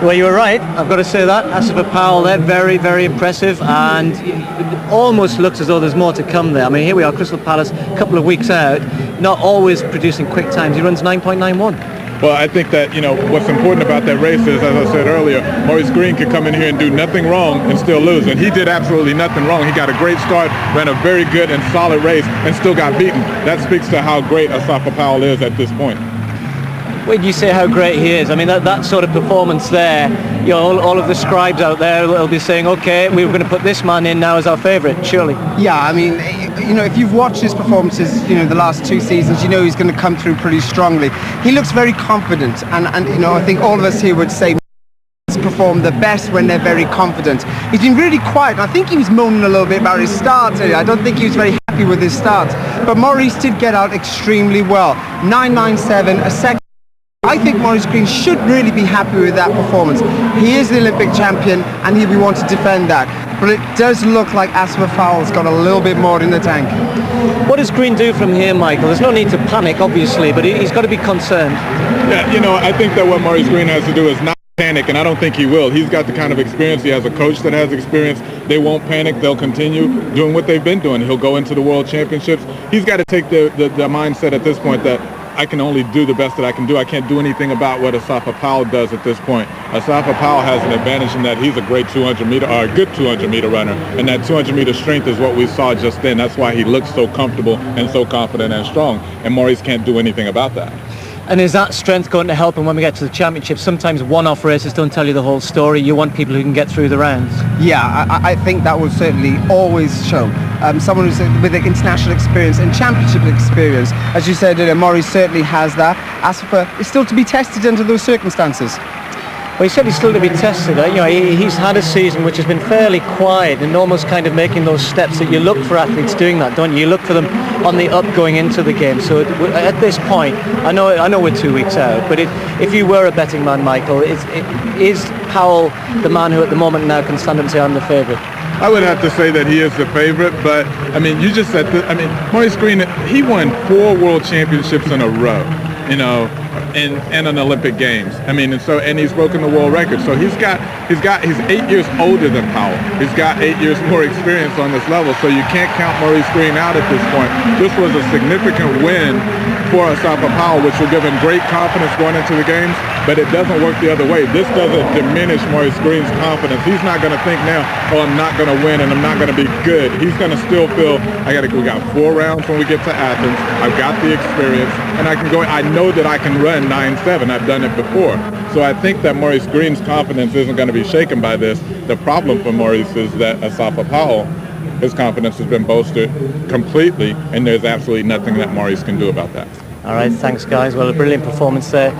Well, you were right. I've got to say that. As for Powell, they're very, very impressive, and it almost looks as though there's more to come there. I mean, here we are, Crystal Palace, a couple of weeks out, not always producing quick times. He runs 9.91. Well, I think that, what's important about that race is, as I said earlier, Maurice Green could come in here and do nothing wrong and still lose. And he did absolutely nothing wrong. He got a great start, ran a very good and solid race, and still got beaten. That speaks to how great Asafa Powell is at this point. When you say how great he is, I mean, that sort of performance there, all of the scribes out there will be saying, okay, we were going to put this man in now as our favourite, surely. Yeah, I mean, if you've watched his performances, the last 2 seasons, he's going to come through pretty strongly. He looks very confident, and I think all of us here would say perform the best when they're very confident. He's been really quiet, and I think he was moaning a little bit about his start today. I don't think he was very happy with his start, but Maurice did get out extremely well. 9.97, a second. I think Maurice Green should really be happy with that performance. He is the Olympic champion, and he'll be wanting to defend that. But it does look like Asafa Powell's got a little bit more in the tank. What does Green do from here, Michael? There's no need to panic, obviously, but he's got to be concerned. Yeah, I think that what Maurice Green has to do is not panic, and I don't think he will. He's got the kind of experience. He has a coach that has experience. They won't panic. They'll continue doing what they've been doing. He'll go into the World Championships. He's got to take the mindset at this point that I can only do the best that I can do. I can't do anything about what Asafa Powell does at this point. Asafa Powell has an advantage in that he's a great 200-meter, or a good 200-meter runner, and that 200-meter strength is what we saw just then. That's why he looks so comfortable and so confident and strong, and Maurice can't do anything about that. And is that strength going to help him when we get to the championship? Sometimes one-off races don't tell you the whole story. You want people who can get through the rounds. Yeah, I think that will certainly always show. Someone who's with international experience and championship experience. As you said, Maurice certainly has that. Asafa is still to be tested under those circumstances. Well, he said he's still to be tested. He's had a season which has been fairly quiet and almost kind of making those steps that you look for athletes doing that, don't you? You look for them on the up going into the game. So at this point, I know we're 2 weeks out, but if you were a betting man, Michael, is Powell the man who at the moment now can stand up and say, I'm the favourite? I would have to say that he is the favorite, but you just said Maurice Green, he won 4 world championships in a row, in an Olympic Games. And he's broken the world record. So he's 8 years older than Powell. He's got 8 years more experience on this level. So you can't count Maurice Green out at this point. This was a significant win for Asafa Powell, which will give him great confidence going into the games, but it doesn't work the other way. This doesn't diminish Maurice Green's confidence. He's not going to think now, I'm not going to win and I'm not going to be good. He's going to still feel, we got 4 rounds when we get to Athens. I've got the experience, and I can go. I know that I can run 9.7. I've done it before. So I think that Maurice Green's confidence isn't going to be shaken by this. The problem for Maurice is that Asafa Powell, his confidence has been bolstered completely, and there's absolutely nothing that Maurice can do about that. All right, thanks, guys. Well, a brilliant performance there.